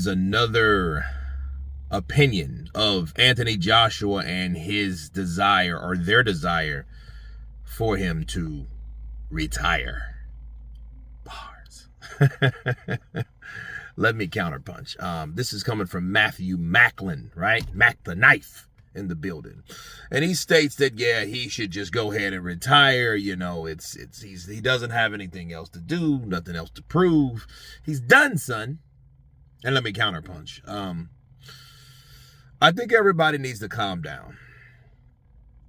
another opinion of Anthony Joshua and his desire, or their desire, for him to retire. Bars. Let me counterpunch. This is coming from Matthew Macklin, right? Mac the Knife in the building. And he states that, yeah, he should just go ahead and retire. You know, he doesn't have anything else to do, nothing else to prove. He's done, son. And let me counterpunch. I think everybody needs to calm down.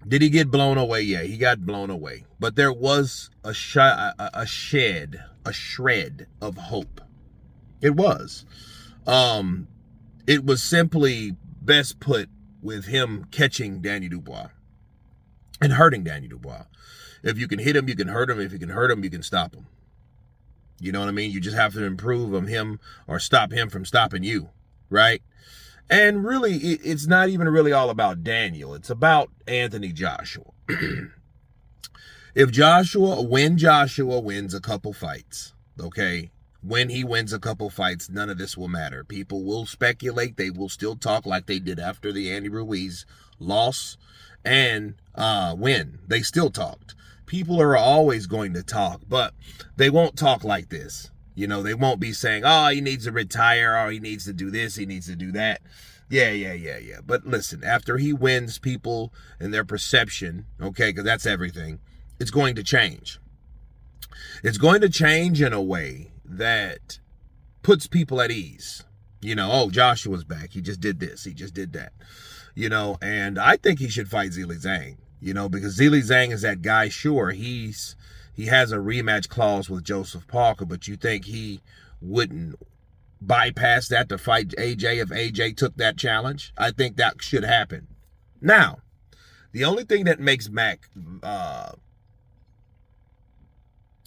Did he get blown away? Yeah, he got blown away. But there was a shred of hope. It was. It was simply best put with him catching Danny Dubois and hurting Danny Dubois. If you can hit him, you can hurt him. If you can hurt him, you can stop him. You know what I mean? You just have to improve on him or stop him from stopping you, right? And really, it's not even really all about Daniel. It's about Anthony Joshua. When Joshua wins a couple fights, okay? When he wins a couple fights, none of this will matter. People will speculate. They will still talk like they did after the Andy Ruiz loss and win. They still talked. People are always going to talk, but they won't talk like this. You know, they won't be saying, oh, he needs to retire, or he needs to do this, he needs to do that. Yeah. But listen, after he wins, people and their perception, okay, because that's everything, it's going to change. It's going to change in a way that puts people at ease. You know, oh, Joshua's back. He just did this. He just did that. You know, and I think he should fight Zhilei Zhang, you know, because Zhilei Zhang is that guy. Sure, he has a rematch clause with Joseph Parker, but you think he wouldn't bypass that to fight AJ if AJ took that challenge? I think that should happen. Now, the only thing that makes Mac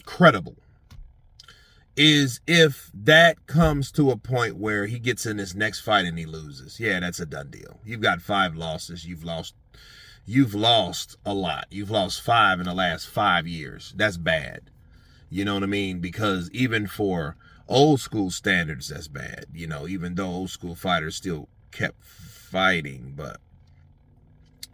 credible is if that comes to a point where he gets in his next fight and he loses. Yeah, that's a done deal. You've got 5 losses. You've lost a lot. You've lost 5 in the last 5 years. That's bad. You know what I mean? Because even for old school standards, that's bad. You know, even though old school fighters still kept fighting, but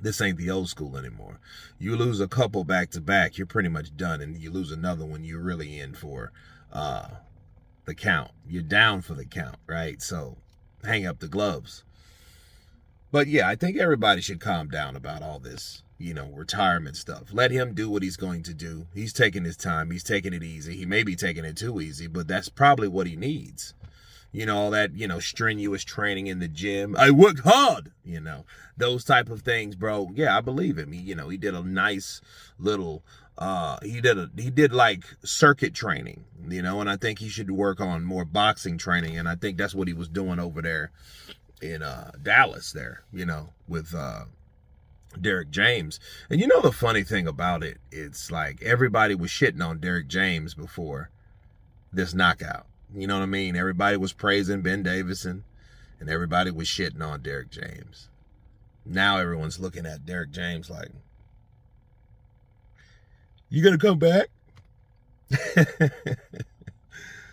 this ain't the old school anymore. You lose a couple back to back, you're pretty much done, and you lose another one, you're really in for the count. You're down for the count, right? So hang up the gloves. But yeah, I think everybody should calm down about all this, you know, retirement stuff. Let him do what he's going to do. He's taking his time. He's taking it easy. He may be taking it too easy, but that's probably what he needs. You know, all that, you know, strenuous training in the gym. I work hard, you know, those type of things, bro. Yeah, I believe him. He did a nice little, he did like circuit training, you know, and I think he should work on more boxing training. And I think that's what he was doing over there in Dallas there, you know, with Derek James. And you know the funny thing about it, it's like everybody was shitting on Derek James before this knockout. You know what I mean? Everybody was praising Ben Davison and everybody was shitting on Derek James. Now everyone's looking at Derek James like, you gonna come back?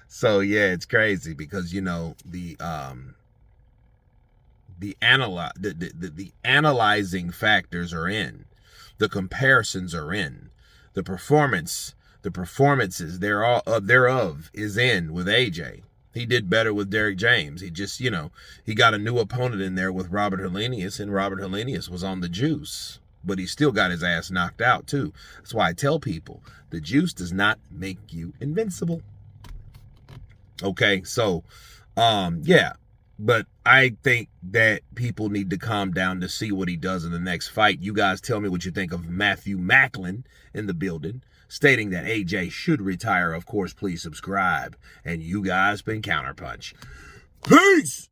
So yeah, it's crazy because, you know, the analyzing factors are in, the comparisons are in, the performances thereof is in with AJ. He did better with Derek James. He just, you know, he got a new opponent in there with Robert Helenius, and Robert Helenius was on the juice, but he still got his ass knocked out too. That's why I tell people, the juice does not make you invincible. Okay, so yeah, but I think that people need to calm down to see what he does in the next fight. You guys tell me what you think of Matthew Macklin in the building, stating that AJ should retire. Of course, please subscribe. And you guys been Counterpunch. Peace!